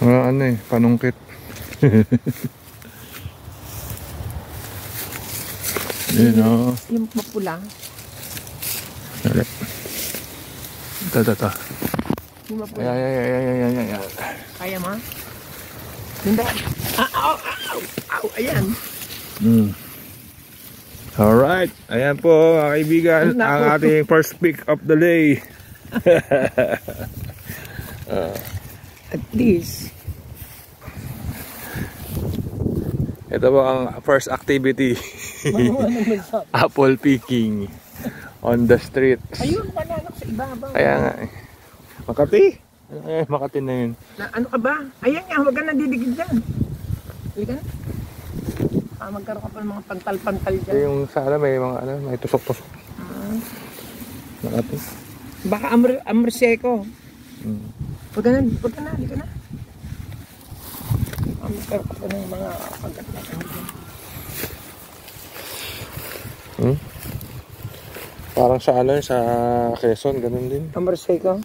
Ano eh, panungkit. Yun o. Yung mapula. Ito. Yung mapula. Ay. Kaya mo? Hindi. Ayan. Alright. Ayan po mga kaibigan. Ang ating first pick of the day. At least. Ito po ang first activity. Apple picking on the street. Ayun, pananok sa ibabaw. Kaya nga eh. Makati. Makati na yun. Ano ka ba? Ayan nga, huwag ka nandidikit dyan. Halika na. Magkaroon ka pa ng mga pantal-pantal dyan. Yung sana may mga may tusok-tusok. Makati. Baka amrseko. Huwag ka na, halika na. Magkaroon ka pa ng mga pagkatlakan dyan. Parang sa sa Quezon, ganun din. Amrseko.